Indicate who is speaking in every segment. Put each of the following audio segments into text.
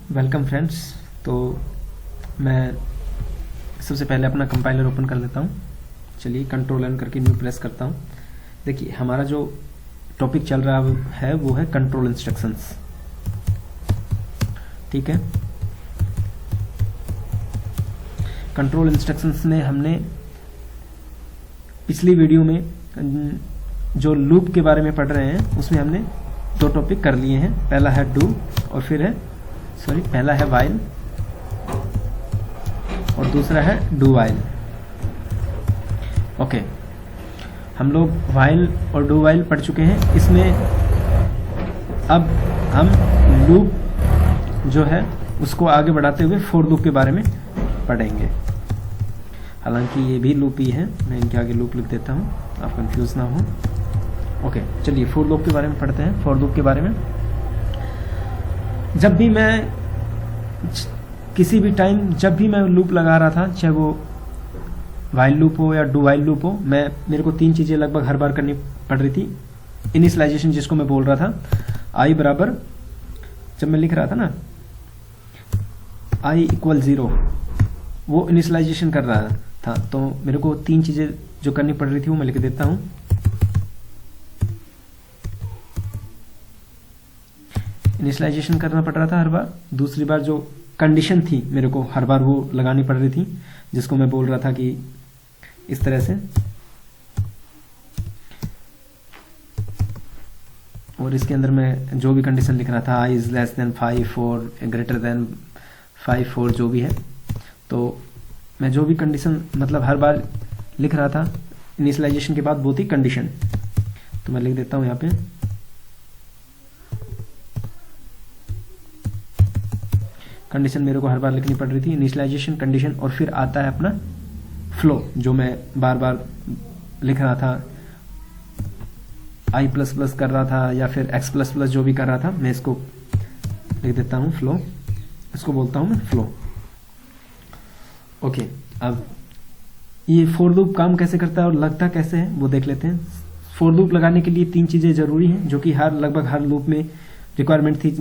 Speaker 1: Welcome friends. तो मैं सबसे पहले अपना कंपाइलर ओपन कर लेता हूँ। चलिए कंट्रोल एन करके न्यू प्रेस करता हूँ। देखिए हमारा जो टॉपिक चल रहा है वो है कंट्रोल इंस्ट्रक्शंस। ठीक है, कंट्रोल इंस्ट्रक्शंस में हमने पिछली वीडियो में जो लूप के बारे में पढ़ रहे हैं उसमें हमने दो टॉपिक कर लिए हैं। पहला है डू और फिर है पहला है वाइल और दूसरा है डू वाइल। ओके, हम लोग वाइल और डू वाइल पढ़ चुके हैं। इसमें अब हम लूप जो है उसको आगे बढ़ाते हुए फोर लूप के बारे में पढ़ेंगे। हालांकि ये भी लूप ही है, मैं इनके आगे लूप लिख देता हूँ, आप कंफ्यूज ना हो। ओके, चलिए फोर लूप के बारे में पढ़ते हैं। फोर लूप के बारे में जब भी मैं किसी भी टाइम जब भी मैं लूप लगा रहा था, चाहे वो वाइल लूप हो या डू वाइल लूप हो, मेरे को तीन चीजें लगभग हर बार करनी पड़ रही थी। इनिशियलाइजेशन जिसको मैं बोल रहा था, आई बराबर, जब मैं लिख रहा था ना आई इक्वल 0, वो इनिशियलाइजेशन कर रहा था, तो मेरे को तीन चीजें जो करनी पड़ रही थी वो मैं लिख देता हूं। इनिशियलाइजेशन करना पड़ रहा था हर बार। दूसरी बार जो कंडीशन थी मेरे को हर बार वो लगानी पड़ रही थी, जिसको मैं बोल रहा था कि इस तरह से, और इसके अंदर मैं जो भी कंडीशन लिख रहा था, आई इज लेस देन 5 और ग्रेटर देन 5 और जो भी है, तो मैं जो भी कंडीशन मतलब हर बार लिख रहा था इनिशियलाइजेशन के बाद वो थी कंडीशन। तो मैं लिख देता हूं यहाँ पे कंडीशन मेरे को हर बार लिखनी पड़ रही थी, इनिशियलाइजेशन, कंडीशन, और फिर आता है अपना फ्लो जो मैं बार बार लिख रहा था, आई प्लस प्लस कर रहा था या फिर एक्स प्लस प्लस जो भी कर रहा था, मैं इसको लिख देता हूं फ्लो, इसको बोलता हूं मैं फ्लो। ओके, अब ये फोर लूप काम कैसे करता है और लगता कैसे है वो देख लेते हैं। फोर लूप लगाने के लिए तीन चीजें जरूरी हैं जो कि लगभग हर लूप में रिक्वायरमेंट थी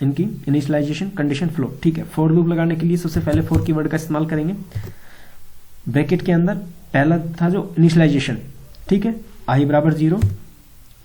Speaker 1: इनकी, इनिशियलाइजेशन, कंडीशन, फ्लो। ठीक है, फोर लूप लगाने के लिए सबसे पहले फोर कीवर्ड का इस्तेमाल करेंगे। ब्रैकेट के अंदर पहला था जो इनिशियलाइजेशन, ठीक है, आई बराबर 0,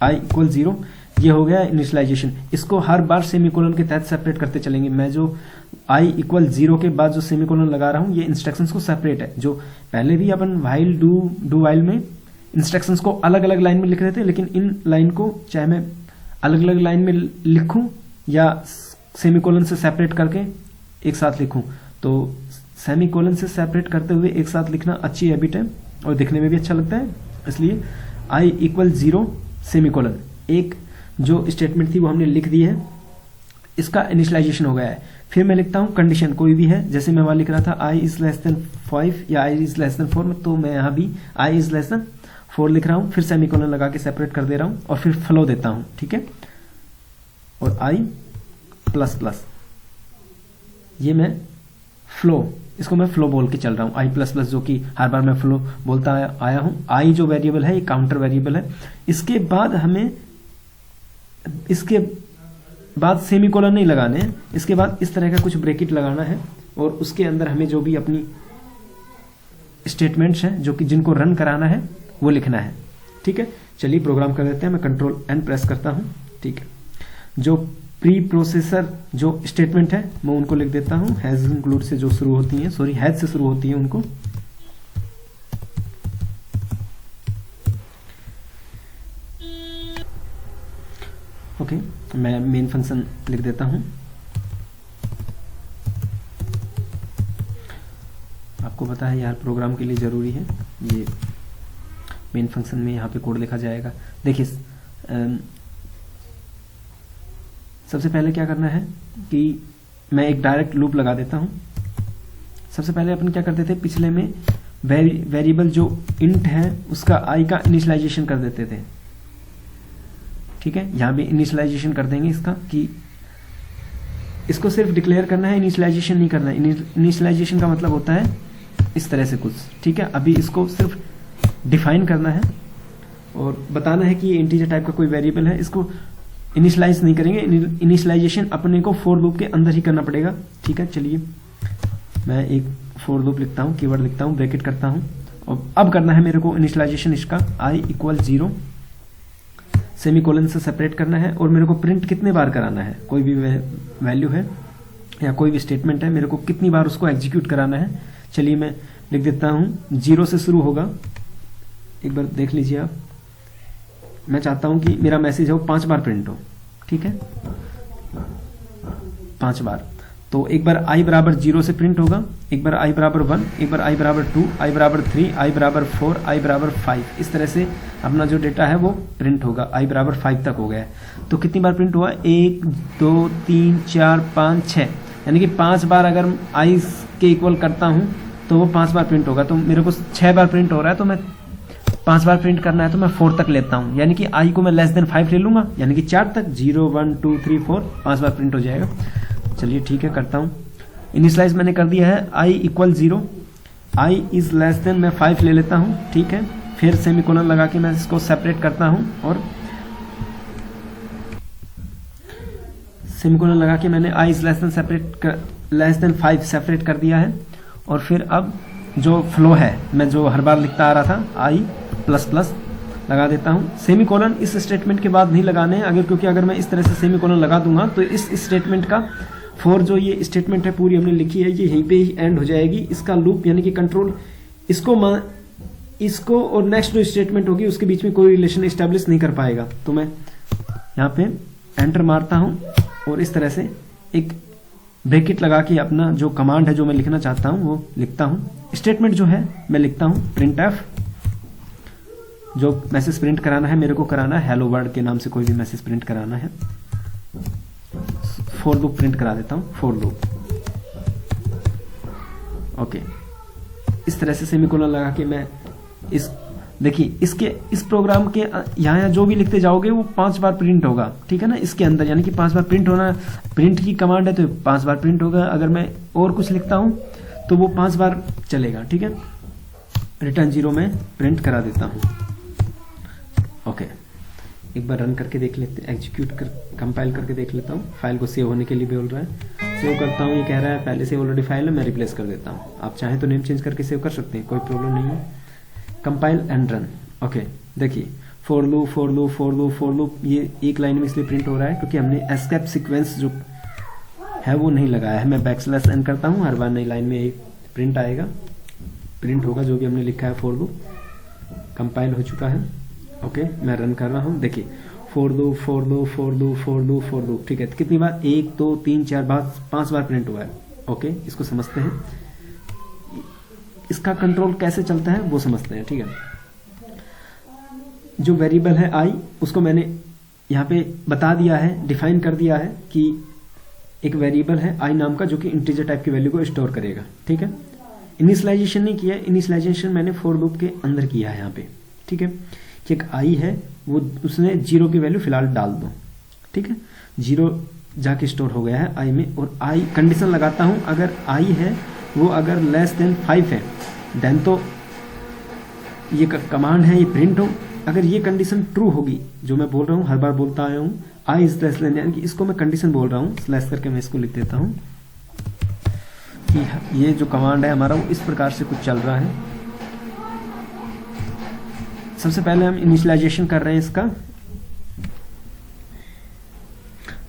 Speaker 1: आई इक्वल 0, ये हो गया इनिशियलाइजेशन। इसको हर बार सेमीकोलन के तहत सेपरेट करते चलेंगे। मैं जो आई इक्वल 0 के बाद जो सेमीकोलन लगा रहा हूं ये इंस्ट्रक्शंस को सेपरेट है। जो पहले भी अपन वाइल डू वाइल में इंस्ट्रक्शंस को अलग अलग लाइन में लिख रहे थे, लेकिन इन लाइन को चाहे मैं अलग अलग लाइन में लिखूं या सेमीकोलन से सेपरेट करके एक साथ लिखूं, तो सेमीकोलन से सेपरेट करते हुए एक साथ लिखना अच्छी हैबिट है और दिखने में भी अच्छा लगता है। इसलिए आई इक्वल 0 सेमीकोलन, एक जो स्टेटमेंट थी वो हमने लिख दी है, इसका इनिशियलाइजेशन हो गया है। फिर मैं लिखता हूं कंडीशन, कोई भी है, जैसे मैं वहां लिख रहा था आई इज लेस देन 5 या आई इज लेस देन 4, तो मैं यहां भी आई इज लेस देन 4 लिख रहा हूं, फिर सेमीकोलन लगा के सेपरेट कर दे रहा हूं और फिर फ्लो देता हूं। ठीक है, और आई प्लस प्लस, ये मैं फ्लो, इसको मैं फ्लो बोल के चल रहा हूं। आई प्लस प्लस जो कि हर बार मैं फ्लो बोलता आया हूं। आई जो वेरिएबल है ये काउंटर वेरिएबल है। इसके बाद हमें इसके बाद सेमीकोलन नहीं लगाने हैं, इसके बाद इस तरह का कुछ ब्रैकेट लगाना है और उसके अंदर हमें जो भी अपनी स्टेटमेंट्स हैं जो कि जिनको रन कराना है वो लिखना है। ठीक है, चलिए प्रोग्राम कर देते हैं। मैं कंट्रोल एन प्रेस करता हूं। ठीक है, जो प्री प्रोसेसर जो स्टेटमेंट है मैं उनको लिख देता हूं, हैज इंक्लूड से जो शुरू होती है, हैज से शुरू होती है उनको। ओके, मैं मेन फंक्शन लिख देता हूं। आपको पता है यार प्रोग्राम के लिए जरूरी है ये मेन फंक्शन में यहाँ पे कोड लिखा जाएगा। देखिए सबसे पहले क्या करना है कि मैं एक डायरेक्ट लूप लगा देता हूं। सबसे पहले अपन क्या करते थे, पिछले में वेरिएबल जो इंट है उसका आई का इनिशियलाइजेशन कर देते थे। ठीक है, यहां भी इनिशियलाइजेशन कर देंगे इसका, कि इसको सिर्फ डिक्लेयर करना है, इनिशियलाइजेशन नहीं करना है। इनिशियलाइजेशन का मतलब होता है इस तरह से कुछ। ठीक है, अभी इसको सिर्फ डिफाइन करना है और बताना है कि ये इंटीजर टाइप का कोई वेरिएबल है। इसको इनिशियलाइज नहीं करेंगे, इनिशियलाइजेशन अपने को फॉर लूप के अंदर ही करना पड़ेगा। ठीक है, चलिए मैं एक फॉर लूप लिखता हूँ, कीवर्ड लिखता हूँ, ब्रैकेट करता हूँ, और अब करना है मेरे को इनिशियलाइजेशन इसका i इक्वल 0 सेमीकोलन से सेपरेट करना है, और मेरे को प्रिंट कितने बार कराना है, कोई भी वैल्यू है या कोई भी स्टेटमेंट है, मेरे को कितनी बार उसको एग्जीक्यूट कराना है। चलिए मैं लिख देता हूँ 0 से शुरू होगा, एक बार देख लीजिए आप। मैं चाहता हूं कि मेरा मैसेज हो 5 बार प्रिंट हो, ठीक है, 5 बार। तो एक बार i बराबर 0 से प्रिंट होगा, एक बार i बराबर 1, एक बार i बराबर 2, i बराबर 3, i बराबर 4, i बराबर 5। इस तरह से अपना जो डेटा है वो प्रिंट होगा। i बराबर 5 तक हो गया है, तो कितनी बार प्रिंट हुआ, 1 2 3 4 5 6, यानी कि 5 बार अगर i के इक्वल करता हूं तो वो 5 बार प्रिंट होगा। तो मेरे को 6 बार प्रिंट हो रहा है, तो मैं 5 बार प्रिंट करना है, तो मैं 4 तक लेता हूं, यानी कि i को मैं लेस देन 5 ले लूंगा, यानी कि 4 तक 0 1 2 3 4 5 बार प्रिंट हो जाएगा। चलिए ठीक है, करता हूं। इनिशियलाइज मैंने कर दिया है, i equal 0, i is less than मैं 5 ले लेता हूं, ठीक है। फिर सेमीकोलन लगा के मैं इसको सेपरेट करता हूं, और सेमीकोलन लगा के मैंने i is less than 5 separate कर दिया है। और फिर अब जो फ्लो है, मैं जो हर बार लिखता आ रहा था i प्लस प्लस लगा देता हूं। सेमीकोलन इस स्टेटमेंट के बाद नहीं लगाने हैं, क्योंकि अगर मैं इस तरह से सेमीकोलन लगा दूंगा तो इस स्टेटमेंट का फॉर जो ये स्टेटमेंट है पूरी हमने लिखी है, ये यहीं पे ही एंड हो जाएगी। इसका लूप यानी कि कंट्रोल इसको और नेक्स्ट जो स्टेटमेंट होगी उसके बीच में कोई रिलेशन एस्टेब्लिश नहीं कर पाएगा। तो मैं यहाँ पे एंटर मारता हूं और इस तरह से एक ब्रैकेट लगा के अपना जो कमांड है जो मैं लिखना चाहता हूं वो लिखता हूं। स्टेटमेंट जो है मैं लिखता हूं प्रिंट एफ, जो मैसेज प्रिंट कराना है मेरे को कराना है हेलो वर्ल्ड के नाम से कोई भी मैसेज प्रिंट कराना है। फॉर लूप प्रिंट करा देता हूं, फॉर लूप, ओके। इस तरह से सेमीकोलन लगा के मैं देखिए इस प्रोग्राम के यहाँ जो भी लिखते जाओगे वो 5 बार प्रिंट होगा, ठीक है ना, इसके अंदर, यानी कि 5 बार प्रिंट होना, प्रिंट की कमांड है तो 5 बार प्रिंट होगा। अगर मैं और कुछ लिखता हूं तो वो 5 बार चलेगा, ठीक है। रिटर्न 0 में प्रिंट करा देता हूं, ओके। एक बार रन करके देख लेते हैं, एग्जीक्यूट कर कंपाइल करके देख लेता हूं। फाइल को सेव होने के लिए बोल रहा है, सेव करता हूं, ये कह रहा है पहले से ऑलरेडी फाइल है, मैं रिप्लेस कर देता हूं। आप चाहें तो नेम चेंज करके सेव कर सकते हैं, कोई प्रॉब्लम नहीं है। Compile and run, okay. देखिए for loop for loop for loop for loop, ये एक लाइन में इसलिए प्रिंट हो रहा है क्योंकि हमने एस्केप सीक्वेंस जो है वो नहीं लगाया है। मैं बैकस्लैश एन करता हूं, हर बार नई लाइन में एक प्रिंट आएगा, प्रिंट होगा जो भी हमने लिखा है फॉर लूप। कंपाइल हो चुका है, ओके। मैं रन कर रहा हूं, देखिए for loop for loop for loop for loop for loop, ठीक है। कितनी बार, 1 2 3 4 बार, 5 बार प्रिंट हुआ है, ओके। इसको समझते हैं, इसका कंट्रोल कैसे चलता है वो समझते हैं, ठीक है। जो वेरिएबल है i, उसको मैंने यहाँ पे बता दिया है, डिफाइन कर दिया है कि एक वेरिएबल है i नाम का जो कि इंटीजर टाइप की वैल्यू को स्टोर करेगा, ठीक है। इनिशियलाइजेशन नहीं किया, इनिशियलाइजेशन मैंने फॉर लूप के अंदर किया है यहाँ पे, ठीक है। कि एक i है वो उसने 0 की वैल्यू फिलहाल डाल दो, ठीक है। 0 जाके स्टोर हो गया है i में, और i कंडीशन लगाता हूं, अगर i है वो अगर लेस देन 5 है देन तो ये कमांड है ये प्रिंट हो। अगर ये कंडीशन ट्रू होगी, जो मैं बोल रहा हूँ हर बार बोलता आया हूँ, i इज लेस देन, यानी कि इसको मैं कंडीशन बोल रहा हूँ, स्लैश करके मैं इसको लिख देता हूँ कि ये जो कमांड है हमारा वो इस प्रकार से कुछ चल रहा है। सबसे पहले हम इनिशियलाइजेशन कर रहे हैं इसका,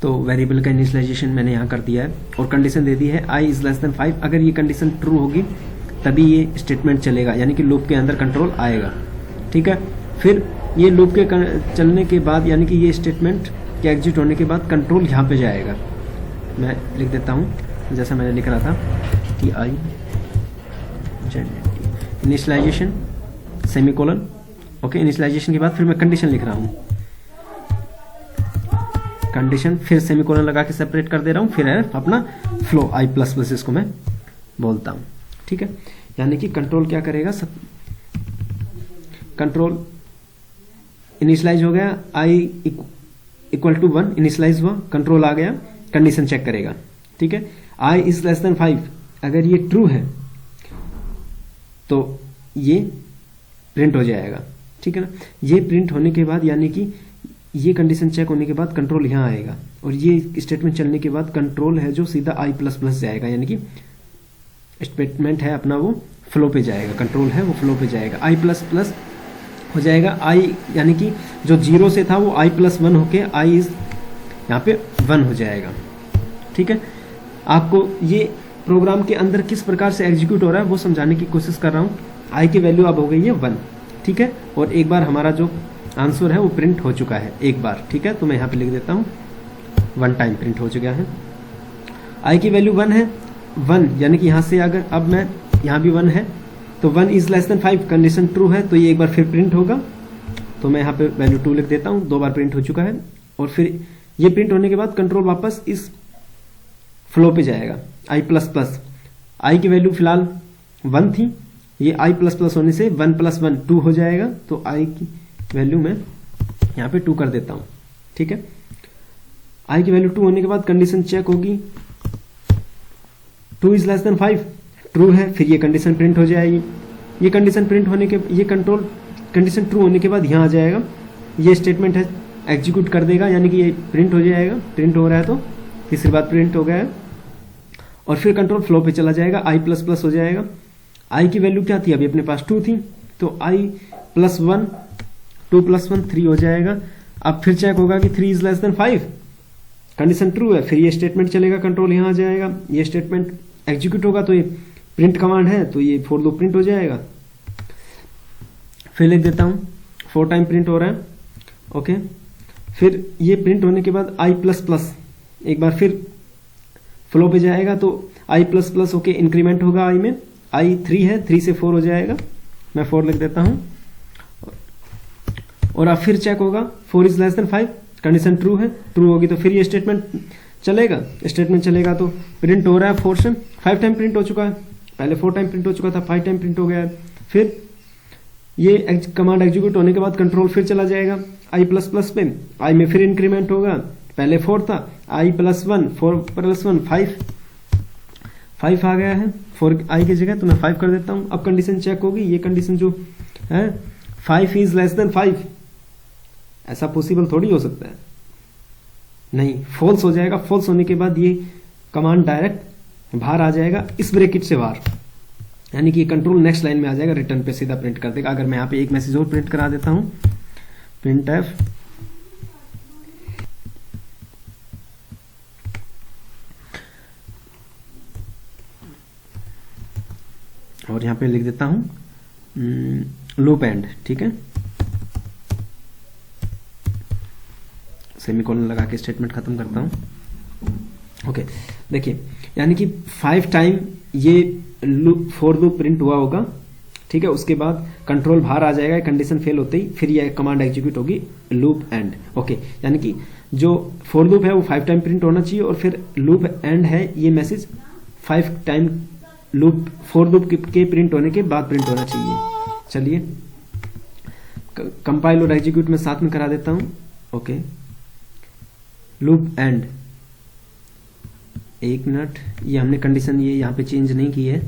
Speaker 1: तो वेरिएबल का इनिशियलाइजेशन मैंने यहाँ कर दिया है और कंडीशन दे दी है i इज लेस देन 5। अगर ये कंडीशन ट्रू होगी तभी ये स्टेटमेंट चलेगा, यानी कि लूप के अंदर कंट्रोल आएगा, ठीक है। फिर ये लूप के चलने के बाद, यानी कि ये स्टेटमेंट के एग्जिट होने के बाद कंट्रोल यहाँ पे जाएगा। मैं लिख देता हूँ जैसा मैंने लिख रहा था कि i initialization semicolon, okay. Initialization के बाद फिर मैं कंडीशन लिख रहा हूँ, कंडीशन, फिर सेमीकोलन लगा के सेपरेट कर दे रहा हूँ, फिर है अपना फ्लो i प्लस प्लस इसको मैं बोलता हूँ, ठीक है। यानी कि कंट्रोल क्या करेगा, कंट्रोल इनिशियलाइज हो गया, i इक्वल टू 1 इनिशियलाइज हुआ, कंट्रोल आ गया, कंडीशन चेक करेगा, ठीक है। i इज लेस देन 5, अगर ये ट्रू है तो ये प्रिंट हो जाएगा, ठीक है ना। ये प्रिंट होने के बाद यानी कि ये कंडीशन चेक होने के बाद कंट्रोल यहाँ आएगा और ये स्टेटमेंट चलने के बाद कंट्रोल है जो सीधा आई प्लस प्लस जाएगा, यानी कि स्टेटमेंट है अपना वो फ्लो पे जाएगा, कंट्रोल है वो फ्लो पे जाएगा, आई प्लस प्लस हो जाएगा। आई यानी कि जो 0 से था वो आई प्लस 1 होके आई इज यहाँ पे 1 हो जाएगा। ठीक है, आपको ये प्रोग्राम के अंदर किस प्रकार से एग्जीक्यूट हो रहा है वो समझाने की कोशिश कर रहा हूँ। आई की वैल्यू अब हो गई है 1, ठीक है, और एक बार हमारा जो आंसर है वो प्रिंट हो चुका है एक बार। ठीक है, तो मैं यहाँ पे लिख देता हूँ 1 टाइम प्रिंट हो चुका है। आई की वैल्यू 1 है, 1 यानी कि यहाँ से अगर अब मैं यहाँ भी 1 है तो 1 is less than 5 condition true है तो ये एक बार फिर प्रिंट होगा। तो मैं यहाँ पे वैल्यू 2 लिख देता हूँ, 2 बार प्रिंट हो चुका है। और फिर ये प्रिंट होने के बाद कंट्रोल वापस इस फ्लो पे जाएगा आई प्लस प्लस। आई की वैल्यू फिलहाल 1 थी, ये आई प्लस प्लस होने से 1 + 1 2 हो जाएगा। तो आई की वैल्यू मैं यहाँ पे 2 कर देता हूँ। ठीक है, आई की वैल्यू 2 होने के बाद कंडीशन चेक होगी, 2 इज लेस देन 5 ट्रू है, फिर ये कंडीशन प्रिंट हो जाएगी। ये कंडीशन प्रिंट होने के ये कंट्रोल कंडीशन ट्रू होने के बाद यहाँ आ जाएगा, ये स्टेटमेंट है एग्जीक्यूट कर देगा, यानी कि ये प्रिंट हो जाएगा। प्रिंट हो रहा है तो तीसरी बार प्रिंट हो गया है और फिर कंट्रोल फ्लो पे चला जाएगा, आई प्लस प्लस हो जाएगा। आई की वैल्यू क्या थी, अभी अपने पास 2 थी तो आई प्लस 1 2 + 1 3 हो जाएगा। अब फिर चेक होगा कि 3 is less than 5, condition true है, फिर ये स्टेटमेंट चलेगा, कंट्रोल यहाँ आ जाएगा, ये स्टेटमेंट एग्जीक्यूट होगा तो ये प्रिंट कमांड है तो ये फोर लूप प्रिंट हो जाएगा। फिर लिख देता हूँ 4 टाइम प्रिंट हो रहा है। ओके, फिर ये प्रिंट होने के बाद आई प्लस प्लस एक बार फिर फ्लो पे जाएगा तो आई प्लस प्लस होके इंक्रीमेंट होगा आई में, आई 3 है 3 से 4 हो जाएगा, मैं 4 लिख देता हूँ। और अब फिर चेक होगा 4 is less than 5, condition true है, ट्रू होगी तो फिर ये स्टेटमेंट चलेगा तो प्रिंट हो रहा है 4 से 5 टाइम प्रिंट हो चुका है, पहले 4 टाइम प्रिंट हो चुका था, 5 टाइम प्रिंट हो गया है। फिर ये कमांड एग्जीक्यूट होने के बाद कंट्रोल फिर चला जाएगा आई प्लस प्लस पे, आई में फिर इंक्रीमेंट होगा, पहले 4 था, आई प्लस 1 4 + 1 5 आ गया है 4 आई की जगह, तो मैं 5 कर देता हूं। अब कंडीशन चेक होगी, ये कंडीशन जो है 5 इज लेस देन 5, ऐसा पॉसिबल थोड़ी हो सकता है, नहीं, फॉल्स हो जाएगा। फॉल्स होने के बाद ये कमांड डायरेक्ट बाहर आ जाएगा इस ब्रैकेट से बाहर, यानी कि कंट्रोल नेक्स्ट लाइन में आ जाएगा, रिटर्न पे सीधा प्रिंट कर देगा। अगर मैं यहाँ पे एक मैसेज और प्रिंट करा देता हूं, प्रिंट एफ और यहाँ पे लिख देता हूं लूप एंड, ठीक है, सेमीकोलन लगा के स्टेटमेंट खत्म करता हूं। ओके, देखिए यानी कि 5 टाइम ये फॉर लूप प्रिंट हुआ होगा, ठीक है, उसके बाद कंट्रोल बाहर आ जाएगा कंडीशन फेल होते ही, फिर ये कमांड एग्जीक्यूट होगी लूप एंड। ओके, यानी कि जो फॉर लूप है वो 5 टाइम प्रिंट होना चाहिए और फिर लूप एंड है ये message 5 time loop for loop के प्रिंट होने के बाद प्रिंट होना चाहिए। चलिए कंपाइल और एग्जीक्यूट में साथ में करा देता हूं। ओके, लूप एंड, एक मिनट, ये हमने कंडीशन ये यहाँ पे चेंज नहीं की है,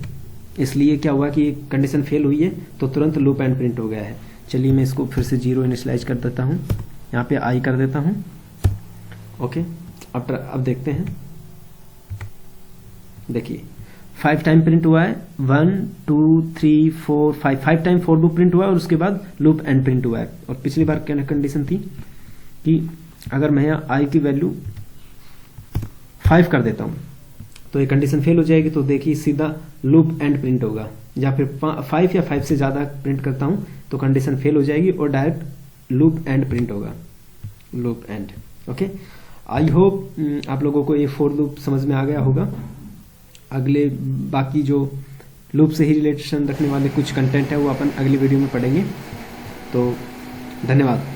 Speaker 1: इसलिए क्या हुआ कि कंडीशन फेल हुई है तो तुरंत लूप एंड प्रिंट हो गया है। चलिए मैं इसको फिर से 0 इनिशियलाइज कर देता हूँ, यहाँ पे आई कर देता हूँ। ओके, अब देखते हैं, देखिए 5 टाइम प्रिंट हुआ है, 1 2 3 4 5 टाइम फॉर लूप प्रिंट हुआ है और उसके बाद लूप एंड प्रिंट हुआ है। और पिछली बार क्या कंडीशन थी कि अगर मैं यहाँ आई की वैल्यू 5 कर देता हूँ तो ये कंडीशन फेल हो जाएगी, तो देखिए सीधा लूप एंड प्रिंट होगा, या फिर 5 या 5 से ज्यादा प्रिंट करता हूँ तो कंडीशन फेल हो जाएगी और डायरेक्ट लूप एंड प्रिंट होगा, loop and. Okay, I hope आप लोगों को ये फॉर लूप समझ में आ गया होगा। अगले बाकी जो लूप से ही रिलेशन रखने वाले कुछ कंटेंट है वो अपन अगली वीडियो में पढ़ेंगे। तो धन्यवाद।